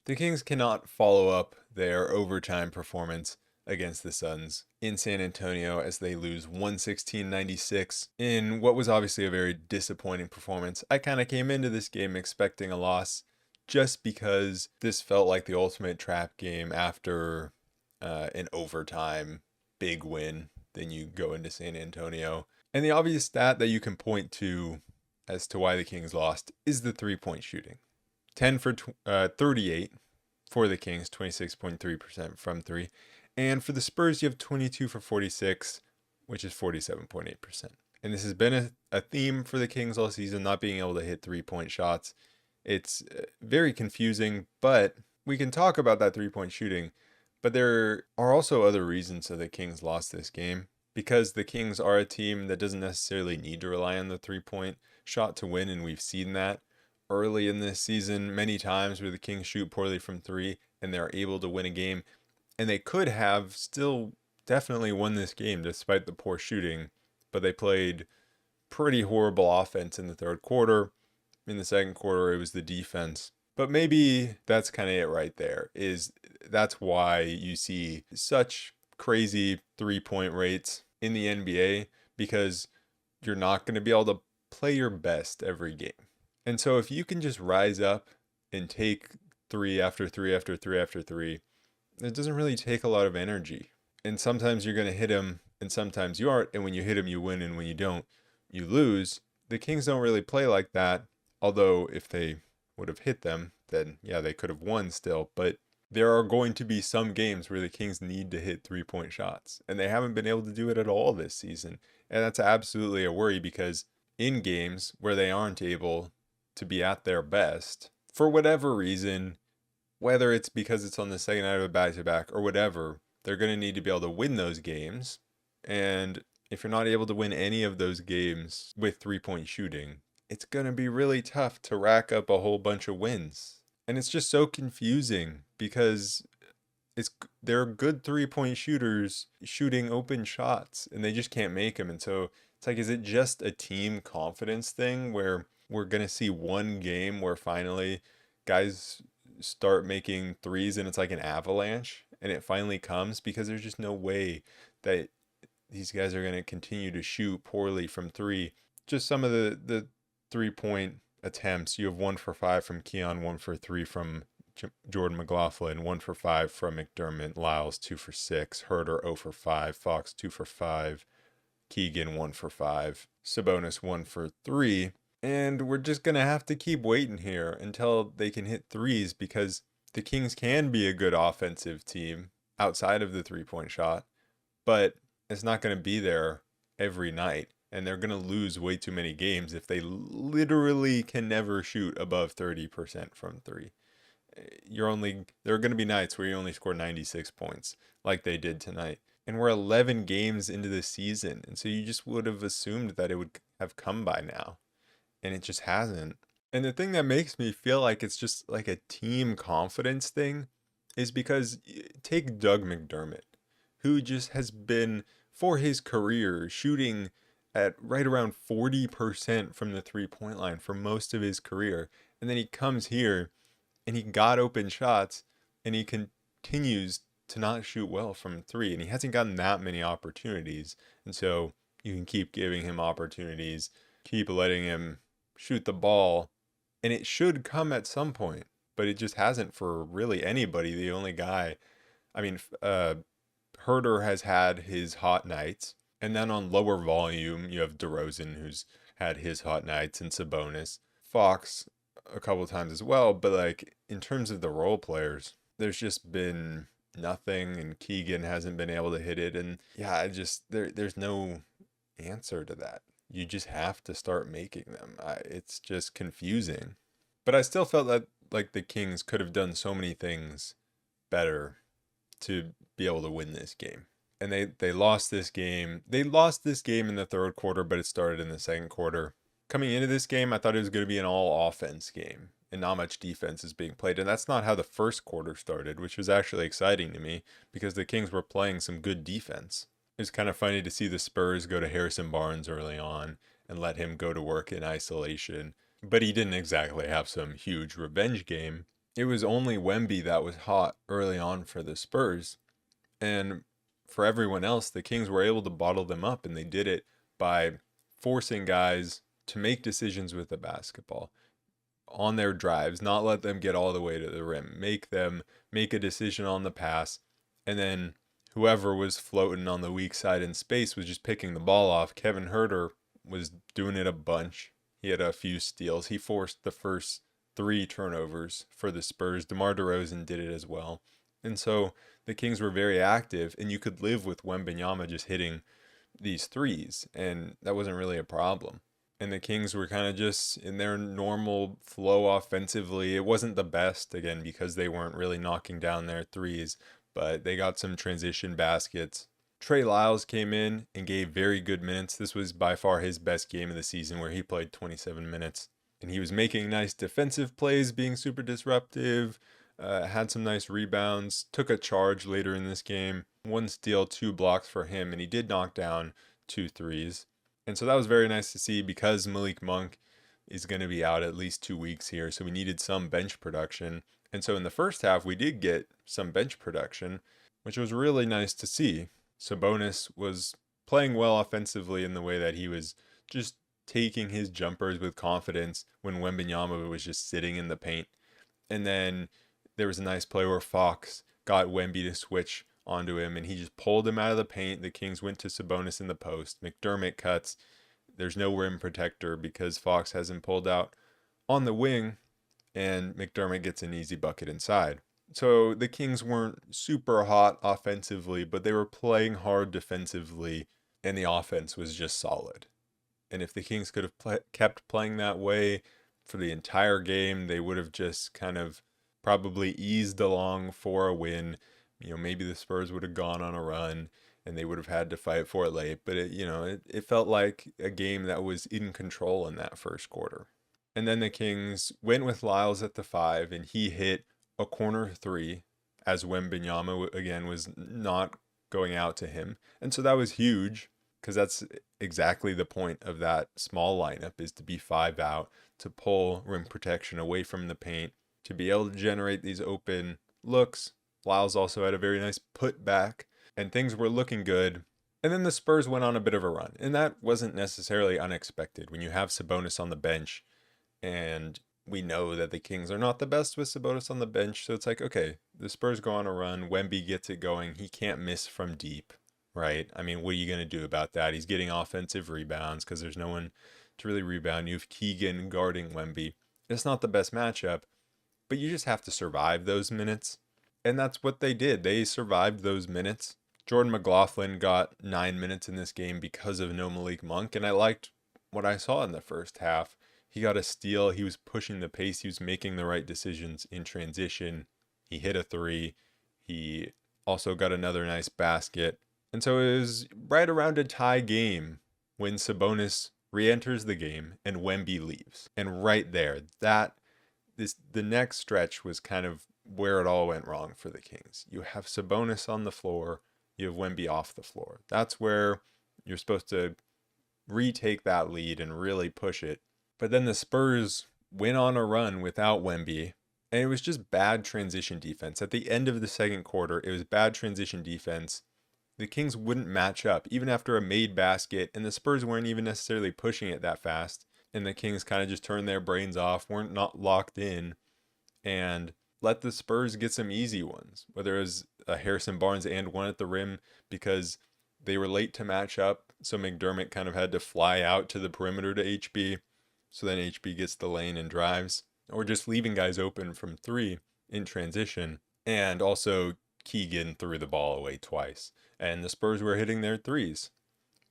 The Kings cannot follow up their overtime performance against the Suns in San Antonio as they lose 116-96 in what was obviously a very disappointing performance. I kind of came into this game expecting a loss just because this felt like the ultimate trap game after an overtime big win. Then you go into San Antonio. And the obvious stat that you can point to as to why the Kings lost is the 3-point shooting. 10 for 38 for the Kings, 26.3% from three. And for the Spurs, you have 22 for 46, which is 47.8%. And this has been a theme for the Kings all season, not being able to hit 3-point shots. It's very confusing, but we can talk about that 3-point shooting. But there are also other reasons that the Kings lost this game. Because the Kings are a team that doesn't necessarily need to rely on the 3-point shot to win, and we've seen that early in this season many times where the Kings shoot poorly from three and they're able to win a game. And they could have still definitely won this game despite the poor shooting, but they played pretty horrible offense in the third quarter. In the second quarter, it was the defense. But maybe that's kind of it right there, is that's why you see such crazy 3-point rates in the NBA, because you're not going to be able to play your best every game. And so if you can just rise up and take three after three after three after three, it doesn't really take a lot of energy. And sometimes you're going to hit them and sometimes you aren't. And when you hit them, you win. And when you don't, you lose. The Kings don't really play like that. Although if they would have hit them, then yeah, they could have won still. But there are going to be some games where the Kings need to hit 3-point shots. And they haven't been able to do it at all this season. And that's absolutely a worry, because in games where they aren't able to be at their best, for whatever reason, whether it's because it's on the second night of a back-to-back or whatever, they're going to need to be able to win those games. And if you're not able to win any of those games with 3-point shooting, it's going to be really tough to rack up a whole bunch of wins. And it's just so confusing because they're good 3-point shooters shooting open shots and they just can't make them. And so it's like, is it just a team confidence thing where we're going to see one game where finally guys start making threes and it's like an avalanche and it finally comes? Because there's just no way that these guys are going to continue to shoot poorly from three. Just some of the 3-point attempts. You have 1 for 5 from Keon, 1 for 3 from Jordan McLaughlin, 1 for 5 from McDermott, Lyles 2 for 6, Herter 0 for 5, Fox 2 for 5, Keegan 1 for 5, Sabonis 1 for 3. And we're just going to have to keep waiting here until they can hit threes, because the Kings can be a good offensive team outside of the 3-point shot, but it's not going to be there every night. And they're going to lose way too many games if they literally can never shoot above 30% from three. There are going to be nights where you only score 96 points like they did tonight. And we're 11 games into the season. And so you just would have assumed that it would have come by now. And it just hasn't. And the thing that makes me feel like it's just like a team confidence thing is because take Doug McDermott, who just has been, for his career, shooting at right around 40% from the 3-point line for most of his career. And then he comes here and he got open shots and he continues to not shoot well from three. And he hasn't gotten that many opportunities. And so you can keep giving him opportunities, keep letting him shoot the ball, and it should come at some point, but it just hasn't for really anybody. The only guy, Herter has had his hot nights. And then on lower volume, you have DeRozan, who's had his hot nights, and Sabonis. Fox a couple of times as well. But like in terms of the role players, there's just been nothing, and Keegan hasn't been able to hit it. And yeah, there's no answer to that. You just have to start making them. It's just confusing. But I still felt that like the Kings could have done so many things better to be able to win this game. And they lost this game. They lost this game in the third quarter, but it started in the second quarter. Coming into this game, I thought it was going to be an all-offense game, and not much defense is being played. And that's not how the first quarter started, which was actually exciting to me, because the Kings were playing some good defense. It was kind of funny to see the Spurs go to Harrison Barnes early on and let him go to work in isolation. But he didn't exactly have some huge revenge game. it was only Wemby that was hot early on for the Spurs. And for everyone else, the Kings were able to bottle them up, and they did it by forcing guys to make decisions with the basketball on their drives, not let them get all the way to the rim, make them make a decision on the pass, and then whoever was floating on the weak side in space was just picking the ball off. Kevin Herter was doing it a bunch. He had a few steals. He forced the first 3 turnovers for the Spurs. DeMar DeRozan did it as well. And so the Kings were very active, and you could live with Wembanyama just hitting these threes, and that wasn't really a problem. And the Kings were kind of just in their normal flow offensively. It wasn't the best, again, because they weren't really knocking down their threes, but they got some transition baskets. Trey Lyles came in and gave very good minutes. This was by far his best game of the season, where he played 27 minutes. And he was making nice defensive plays, being super disruptive, had some nice rebounds, took a charge later in this game. 1 steal, 2 blocks for him, and he did knock down 2 threes. And so that was very nice to see, because Malik Monk is going to be out at least 2 weeks here. So we needed some bench production. And so in the first half, we did get some bench production, which was really nice to see. Sabonis was playing well offensively in the way that he was just taking his jumpers with confidence when Wembanyama was just sitting in the paint. And then there was a nice play where Fox got Wemby to switch onto him, and he just pulled him out of the paint. The Kings went to Sabonis in the post. McDermott cuts. There's no rim protector because Fox has him pulled out on the wing, and McDermott gets an easy bucket inside. So the Kings weren't super hot offensively, but they were playing hard defensively, and the offense was just solid. And if the Kings could have kept playing that way for the entire game, they would have just kind of probably eased along for a win. Maybe the Spurs would have gone on a run and they would have had to fight for it late. But it felt like a game that was in control in that first quarter. And then the Kings went with Lyles at the 5, and he hit a corner 3 as Wembanyama, again, was not going out to him. And so that was huge, because that's exactly the point of that small lineup, is to be 5 out, to pull rim protection away from the paint, to be able to generate these open looks. Lyles also had a very nice putback, and things were looking good. And then the Spurs went on a bit of a run, and that wasn't necessarily unexpected when you have Sabonis on the bench, and we know that the Kings are not the best with Sabonis on the bench. So it's like, okay, the Spurs go on a run. Wemby gets it going. He can't miss from deep, right? I mean, what are you going to do about that? He's getting offensive rebounds because there's no one to really rebound. You have Keegan guarding Wemby. It's not the best matchup, but you just have to survive those minutes. And that's what they did. They survived those minutes. Jordan McLaughlin got 9 minutes in this game because of no Malik Monk, and I liked what I saw in the first half. He got a steal. He was pushing the pace. He was making the right decisions in transition. He hit a 3. He also got another nice basket. And so it was right around a tie game when Sabonis re-enters the game and Wemby leaves. And right there, the next stretch was kind of where it all went wrong for the Kings. You have Sabonis on the floor. You have Wemby off the floor. That's where you're supposed to retake that lead and really push it. But then the Spurs went on a run without Wemby, and it was just bad transition defense. At the end of the second quarter, it was bad transition defense. The Kings wouldn't match up, even after a made basket, and the Spurs weren't even necessarily pushing it that fast. And the Kings kind of just turned their brains off, weren't not locked in, and let the Spurs get some easy ones, whether it was a Harrison Barnes and one at the rim because they were late to match up. So McDermott kind of had to fly out to the perimeter to HB. So then HB gets the lane and drives, or just leaving guys open from 3 in transition. And also Keegan threw the ball away twice, and the Spurs were hitting their 3s.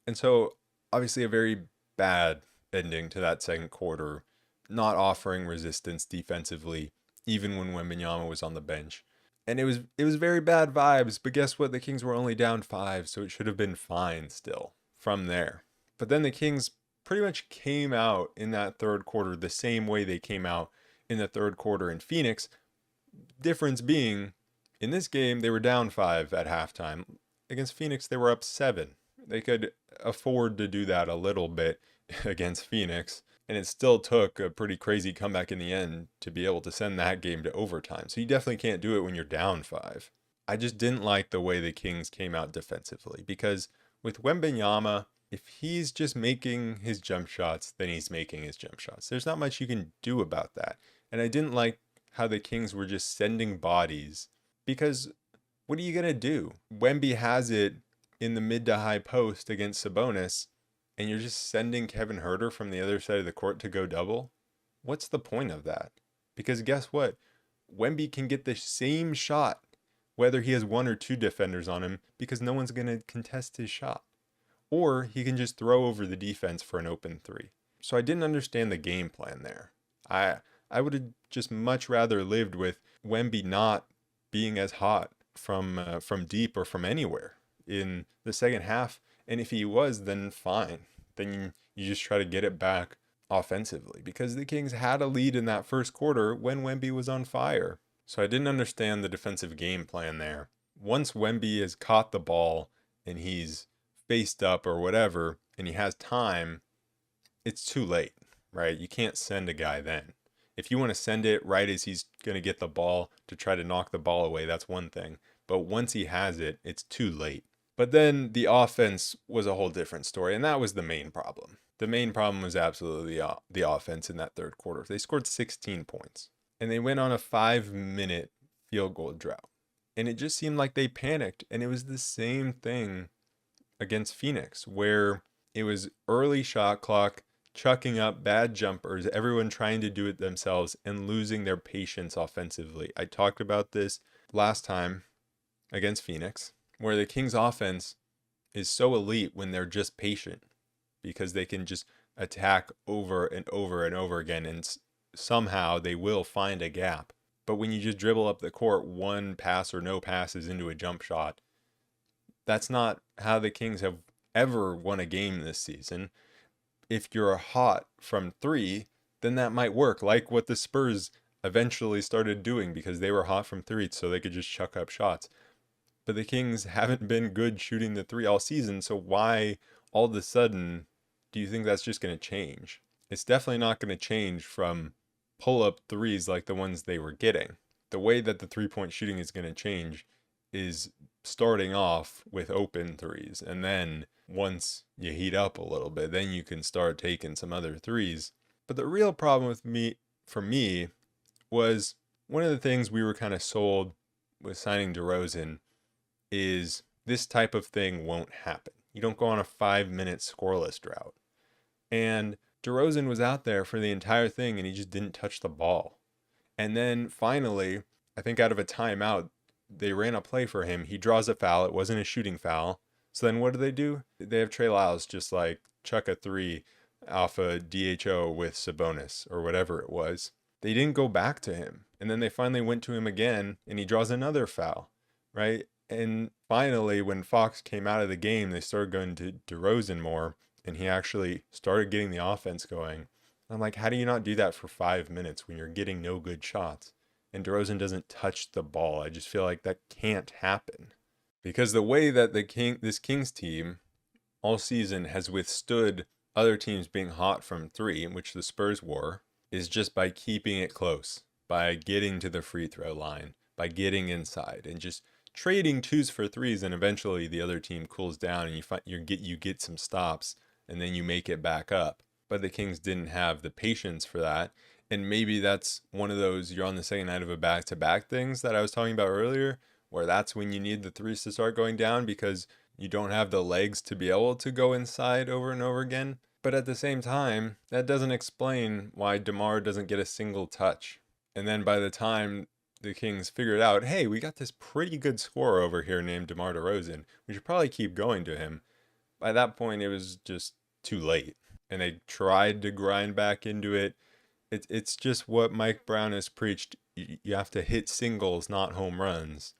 And so obviously a very bad ending to that second quarter, not offering resistance defensively, even when Wembanyama was on the bench. And it was very bad vibes, but guess what? The Kings were only down 5, so it should have been fine still from there. But then the Kings pretty much came out in that third quarter the same way they came out in the third quarter in Phoenix. Difference being, in this game, they were down 5 at halftime. Against Phoenix, they were up 7. They could afford to do that a little bit against Phoenix. And it still took a pretty crazy comeback in the end to be able to send that game to overtime. So you definitely can't do it when you're down 5. I just didn't like the way the Kings came out defensively because with Wembanyama, if he's just making his jump shots, then he's making his jump shots. There's not much you can do about that. And I didn't like how the Kings were just sending bodies because what are you going to do? Wemby has it in the mid to high post against Sabonis, and you're just sending Kevin Huerter from the other side of the court to go double? What's the point of that? Because guess what? Wemby can get the same shot whether he has 1 or 2 defenders on him because no one's going to contest his shot. Or he can just throw over the defense for an open 3. So I didn't understand the game plan there. I would have just much rather lived with Wemby not being as hot from deep or from anywhere in the second half. And if he was, then fine. Then you just try to get it back offensively because the Kings had a lead in that first quarter when Wemby was on fire. So I didn't understand the defensive game plan there. Once Wemby has caught the ball and he's faced up or whatever, and he has time, it's too late, right? You can't send a guy then. If you want to send it right as he's going to get the ball to try to knock the ball away, that's one thing. But once he has it, it's too late. But then the offense was a whole different story, and that was the main problem. The main problem was absolutely the offense in that third quarter. They scored 16 points, and they went on a 5-minute field goal drought. And it just seemed like they panicked, and it was the same thing against Phoenix, where it was early shot clock, chucking up bad jumpers, everyone trying to do it themselves, and losing their patience offensively. I talked about this last time against Phoenix, where the Kings offense is so elite when they're just patient because they can just attack over and over and over again, and somehow they will find a gap. But when you just dribble up the court, one pass or no passes into a jump shot, that's not how the Kings have ever won a game this season. If you're hot from 3, then that might work, like what the Spurs eventually started doing because they were hot from 3, so they could just chuck up shots. But the Kings haven't been good shooting the 3 all season, so why all of a sudden do you think that's just going to change? It's definitely not going to change from pull-up 3s like the ones they were getting. The way that the 3-point shooting is going to change is starting off with open 3s, and then once you heat up a little bit, then you can start taking some other 3s. But the real problem for me, was one of the things we were kind of sold with signing DeRozan is this type of thing won't happen. You don't go on a 5-minute scoreless drought. And DeRozan was out there for the entire thing and he just didn't touch the ball. And then finally, I think out of a timeout, they ran a play for him. He draws a foul. It wasn't a shooting foul. So then what do? They have Trey Lyles just like chuck a 3 off a DHO with Sabonis or whatever it was. They didn't go back to him. And then they finally went to him again and he draws another foul, right? And finally, when Fox came out of the game, they started going to DeRozan more and he actually started getting the offense going. I'm like, how do you not do that for 5 minutes when you're getting no good shots? And DeRozan doesn't touch the ball. I just feel like that can't happen. Because the way that this Kings team all season has withstood other teams being hot from 3, in which the Spurs were, is just by keeping it close, by getting to the free throw line, by getting inside, and just trading 2s for 3s, and eventually the other team cools down and you get some stops, and then you make it back up. But the Kings didn't have the patience for that. And maybe that's one of those you're on the second night of a back-to-back things that I was talking about earlier, where that's when you need the 3s to start going down because you don't have the legs to be able to go inside over and over again. But at the same time, that doesn't explain why DeMar doesn't get a single touch. And then by the time the Kings figured out, hey, we got this pretty good scorer over here named DeMar DeRozan, we should probably keep going to him. By that point, it was just too late. And they tried to grind back into it. It's just what Mike Brown has preached. You have to hit singles, not home runs.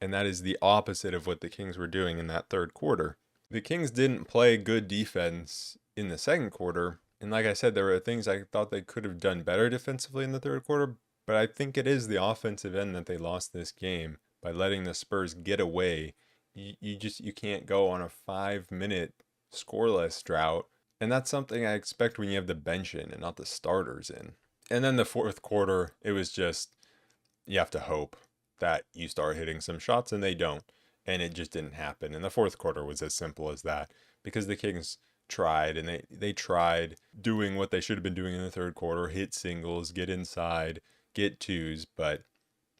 And that is the opposite of what the Kings were doing in that third quarter. The Kings didn't play good defense in the second quarter. And like I said, there were things I thought they could have done better defensively in the third quarter. But I think it is the offensive end that they lost this game by letting the Spurs get away. You can't go on a 5-minute scoreless drought And that's something I expect when you have the bench in and not the starters in. And then the fourth quarter, it was just, you have to hope that you start hitting some shots and they don't. And it just didn't happen. And the fourth quarter was as simple as that because the Kings tried and they tried doing what they should have been doing in the third quarter, hit singles, get inside, get twos, but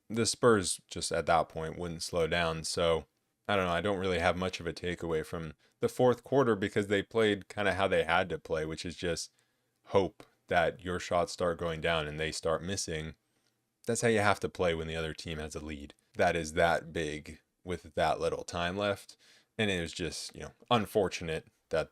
the Spurs just at that point wouldn't slow down. So I don't know. I don't really have much of a takeaway from the fourth quarter because they played kind of how they had to play, which is just hope that your shots start going down and they start missing. That's how you have to play when the other team has a lead that is that big with that little time left. And it was just, unfortunate that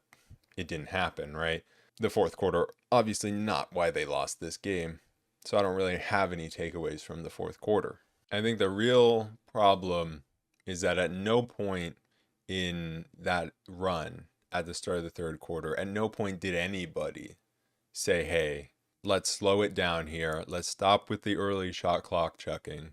it didn't happen, right? The fourth quarter, obviously not why they lost this game. So I don't really have any takeaways from the fourth quarter. I think the real problem is that at no point in that run at the start of the third quarter, at no point did anybody say, hey, let's slow it down here. Let's stop with the early shot clock chucking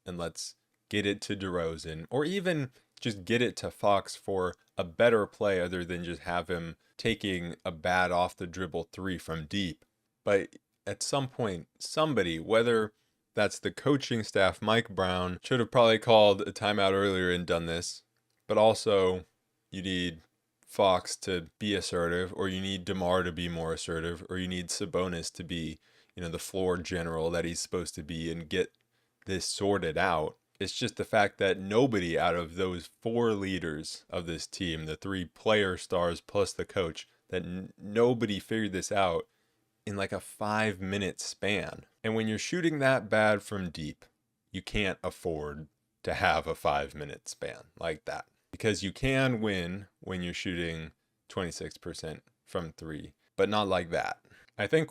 and let's get it to DeRozan, or even just get it to Fox for a better play other than just have him taking a bad off the dribble three from deep. But at some point, somebody, whether that's the coaching staff, Mike Brown, should have probably called a timeout earlier and done this. But also, you need Fox to be assertive, or you need DeMar to be more assertive, or you need Sabonis to be, the floor general that he's supposed to be and get this sorted out. It's just the fact that nobody out of those four leaders of this team, the three player stars plus the coach, that nobody figured this out in like a 5-minute span. And when you're shooting that bad from deep, you can't afford to have a 5-minute span like that, because you can win when you're shooting 26% from three, but not like that. I think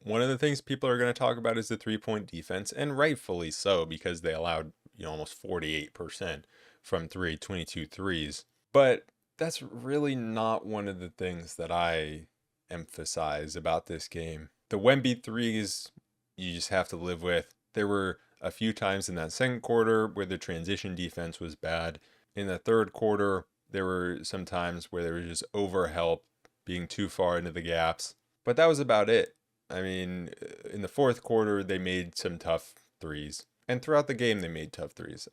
one of the things people are going to talk about is the 3-point defense, and rightfully so, because they allowed, almost 48% from three, 22 threes. But that's really not one of the things that I emphasize about this game. The Wemby threes, you just have to live with. There were a few times in that second quarter where the transition defense was bad. In the third quarter, there were some times where there was just overhelp, being too far into the gaps. But that was about it. I mean, in the fourth quarter, they made some tough threes. And throughout the game, they made tough threes.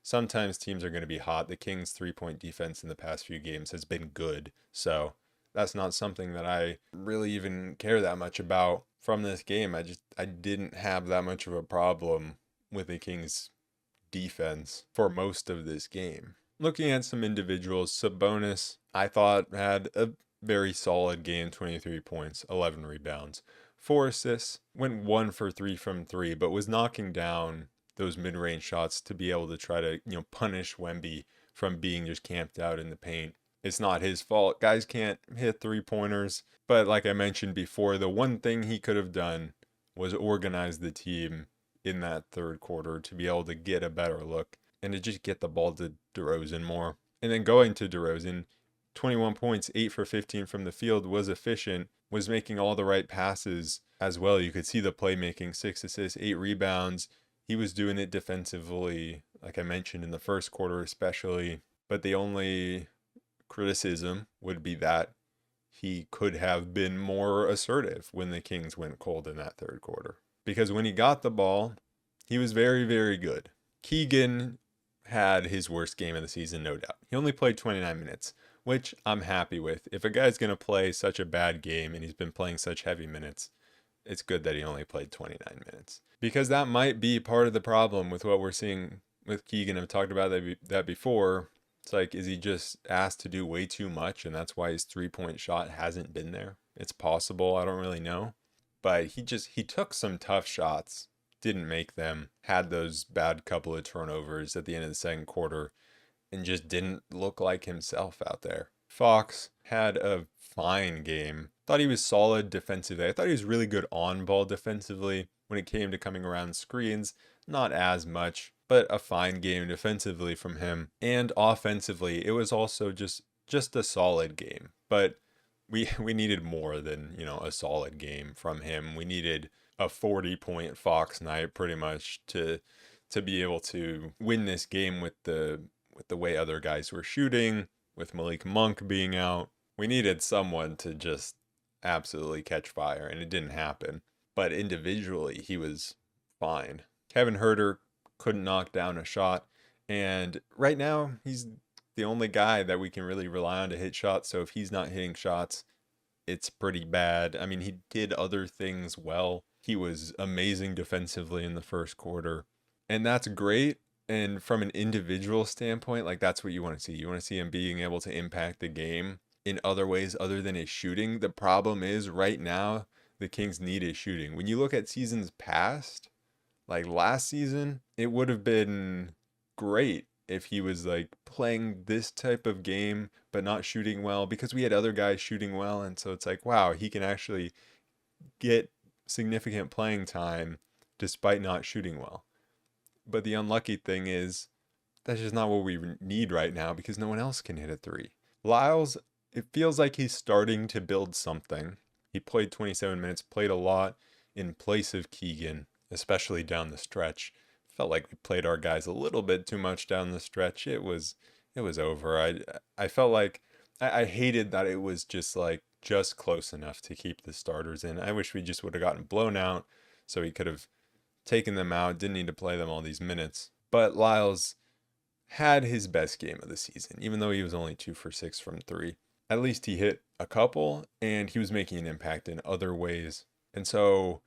Sometimes teams are going to be hot. The Kings' 3-point defense in the past few games has been good. So that's not something that I really even care that much about from this game. I didn't have that much of a problem with the Kings' defense for most of this game. Looking at some individuals, Sabonis, I thought had a very solid game, 23 points, 11 rebounds, 4 assists, went 1 for 3 from 3, but was knocking down those mid-range shots to be able to try to, punish Wemby from being just camped out in the paint. It's not his fault. Guys can't hit 3-pointers, but like I mentioned before, the one thing he could have done was organize the team in that third quarter to be able to get a better look and to just get the ball to DeRozan more. And then going to DeRozan, 21 points, 8 for 15 from the field, was efficient, was making all the right passes as well. You could see the playmaking, 6 assists, 8 rebounds. He was doing it defensively, like I mentioned in the first quarter especially. But the only criticism would be that he could have been more assertive when the Kings went cold in that third quarter. Because when he got the ball, he was very, very good. Keegan had his worst game of the season, no doubt. He only played 29 minutes, which I'm happy with. If a guy's going to play such a bad game and he's been playing such heavy minutes, it's good that he only played 29 minutes. Because that might be part of the problem with what we're seeing with Keegan. I've talked about that before. It's like, is he just asked to do way too much, and that's why his 3-point shot hasn't been there? It's possible. I don't really know. But he took some tough shots, didn't make them, had those bad couple of turnovers at the end of the second quarter, and just didn't look like himself out there. Fox had a fine game. Thought he was solid defensively. I thought he was really good on ball defensively when it came to coming around screens. Not as much, but a fine game defensively from him. And offensively, it was also just a solid game. But we needed more than, a solid game from him. We needed a 40-point Fox night pretty much to be able to win this game with the way other guys were shooting, with Malik Monk being out. We needed someone to just absolutely catch fire, and it didn't happen. But individually, he was fine. Kevin Herter couldn't knock down a shot, and right now, he's the only guy that we can really rely on to hit shots. So if he's not hitting shots, it's pretty bad. I mean, he did other things well. He was amazing defensively in the first quarter, and that's great. And from an individual standpoint, like that's what you want to see. You want to see him being able to impact the game in other ways other than his shooting. The problem is right now, the Kings need his shooting. When you look at seasons past, like last season, it would have been great if he was like playing this type of game but not shooting well because we had other guys shooting well, and so it's like, wow, he can actually get significant playing time despite not shooting well. But the unlucky thing is that's just not what we need right now because no one else can hit a three. Lyles, it feels like he's starting to build something. He played 27 minutes, played a lot in place of Keegan, especially down the stretch. Felt like we played our guys a little bit too much down the stretch. It was over. I felt like I hated that it was just like just close enough to keep the starters in. I wish we just would have gotten blown out so he could have taken them out, didn't need to play them all these minutes. But Lyles had his best game of the season, even though he was only 2 for 6 from three. At least he hit a couple and he was making an impact in other ways. And so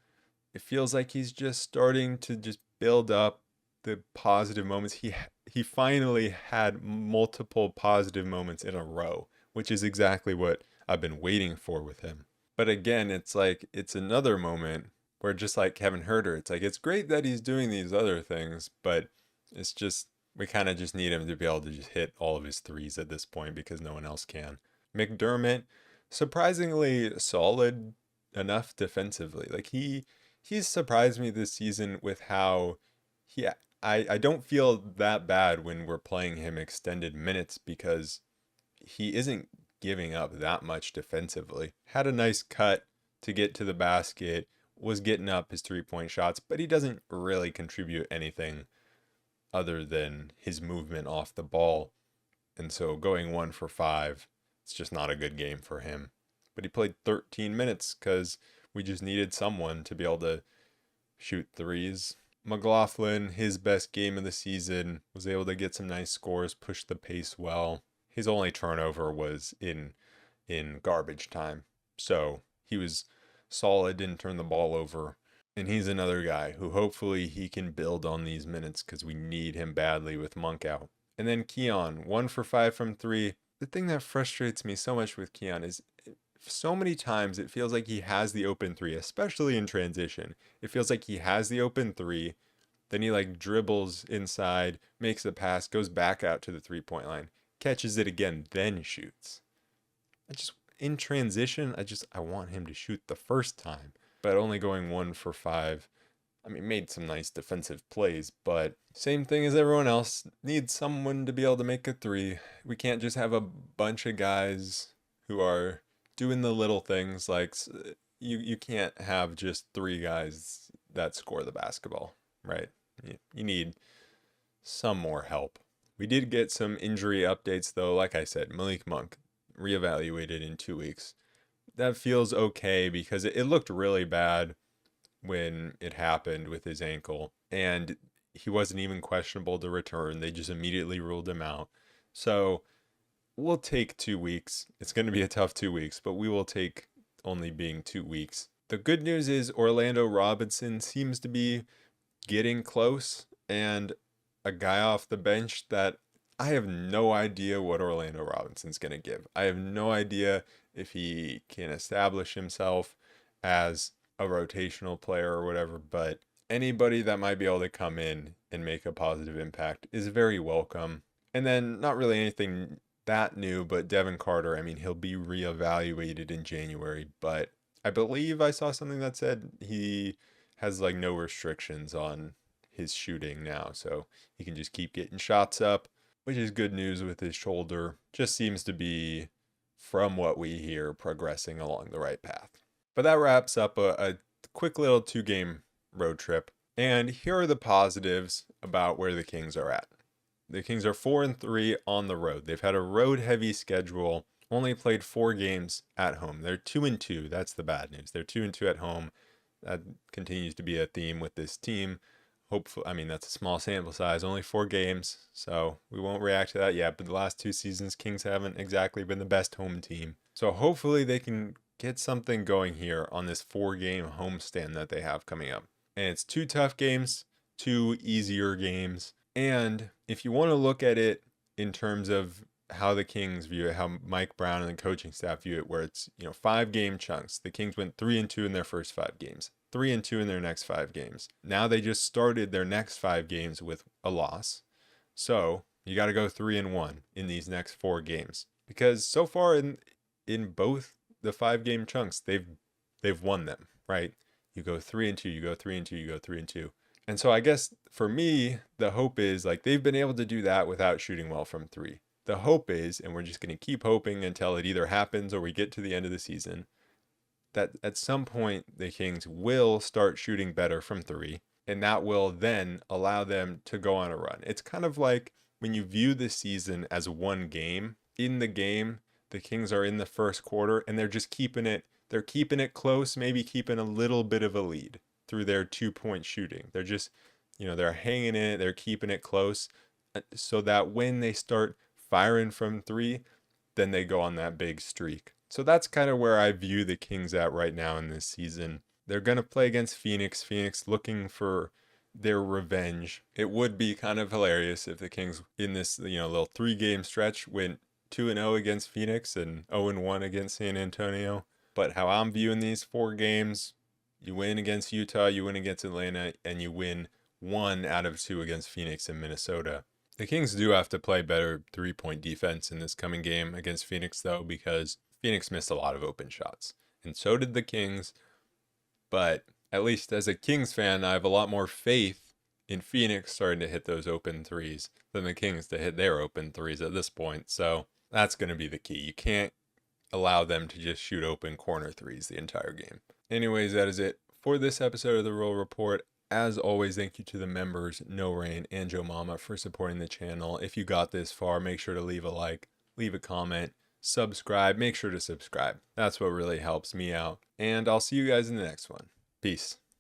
it feels like he's just starting to just build up the positive moments. He finally had multiple positive moments in a row, which is exactly what I've been waiting for with him. But again, it's like it's another moment where just like Kevin Herter, it's like it's great that he's doing these other things, but it's just we kind of just need him to be able to just hit all of his threes at this point because no one else can. McDermott, surprisingly solid enough defensively. Like he's surprised me this season with how he I don't feel that bad when we're playing him extended minutes because he isn't giving up that much defensively. Had a nice cut to get to the basket, was getting up his 3-point shots, but he doesn't really contribute anything other than his movement off the ball. And so going 1 for 5, it's just not a good game for him. But he played 13 minutes because we just needed someone to be able to shoot threes. McLaughlin, his best game of the season, was able to get some nice scores, push the pace well. His only turnover was in garbage time. So he was solid, didn't turn the ball over. And he's another guy who hopefully he can build on these minutes because we need him badly with Monk out. And then Keon, 1 for 5 from three. The thing that frustrates me so much with Keon is so many times it feels like he has the open three, especially in transition. It feels like he has the open three, then he like dribbles inside, makes the pass, goes back out to the 3-point line, catches it again, then shoots. In transition, I want him to shoot the first time, but only going 1 for 5. I mean, made some nice defensive plays, but same thing as everyone else. Needs someone to be able to make a three. We can't just have a bunch of guys who are doing the little things. Like you can't have just three guys that score the basketball, right? You need some more help. We did get some injury updates though. Like I said, Malik Monk reevaluated in 2 weeks. That feels okay because it looked really bad when it happened with his ankle, and he wasn't even questionable to return. They just immediately ruled him out. So we'll take 2 weeks. It's going to be a tough 2 weeks, but we will take only being 2 weeks. The good news is Orlando Robinson seems to be getting close, and a guy off the bench that I have no idea what Orlando Robinson's going to give. I have no idea if he can establish himself as a rotational player or whatever, but anybody that might be able to come in and make a positive impact is very welcome. And then not really anything that new, but Devin Carter, I mean, he'll be reevaluated in January, but I believe I saw something that said he has like no restrictions on his shooting now, so he can just keep getting shots up, which is good news with his shoulder. Just seems to be, from what we hear, progressing along the right path. But that wraps up a quick little 2-game road trip. And here are the positives about where the Kings are at. The Kings are 4-3 on the road. They've had a road-heavy schedule only played 4 games at home. They're 2-2. That's the bad news. They're 2-2 at home. That continues to be a theme with this team. Hopefully, I mean, that's a small sample size, only 4 games, so we won't react to that yet. But the last 2 seasons, Kings haven't exactly been the best home team. So hopefully they can get something going here on this 4-game homestand that they have coming up. And it's 2 tough games, 2 easier games. And if you want to look at it in terms of how the Kings view it, how Mike Brown and the coaching staff view it, where it's, 5-game chunks. The Kings went 3-2 in their first 5 games, 3-2 in their next 5 games. Now they just started their next 5 games with a loss. So you got to go 3-1 in these next 4 games, because so far in both the 5-game chunks, they've won them, right? You go 3-2, you go 3-2, you go 3-2. And so I guess for me, the hope is like they've been able to do that without shooting well from 3. The hope is, and we're just going to keep hoping until it either happens or we get to the end of the season, that at some point the Kings will start shooting better from 3, and that will then allow them to go on a run. It's kind of like when you view the season as one game. In the game, the Kings are in the first quarter and they're just keeping it close, maybe keeping a little bit of a lead through their 2-point shooting. They're just, they're hanging in it, they're keeping it close, so that when they start firing from 3, then they go on that big streak. So that's kind of where I view the Kings at right now in this season. They're going to play against Phoenix. Phoenix looking for their revenge. It would be kind of hilarious if the Kings in this, little 3-game stretch went 2-0 against Phoenix and 0-1 against San Antonio. But how I'm viewing these 4 games, you win against Utah, you win against Atlanta, and you win 1 out of 2 against Phoenix and Minnesota. The Kings do have to play better 3-point defense in this coming game against Phoenix, though, because Phoenix missed a lot of open shots. And so did the Kings. But at least as a Kings fan, I have a lot more faith in Phoenix starting to hit those open threes than the Kings to hit their open threes at this point. So that's going to be the key. You can't allow them to just shoot open corner threes the entire game. Anyways, that is it for this episode of the Roll Report. As always, thank you to the members, No Rain and Joe Mama, for supporting the channel. If you got this far, make sure to leave a like, leave a comment, subscribe. Make sure to subscribe. That's what really helps me out. And I'll see you guys in the next one. Peace.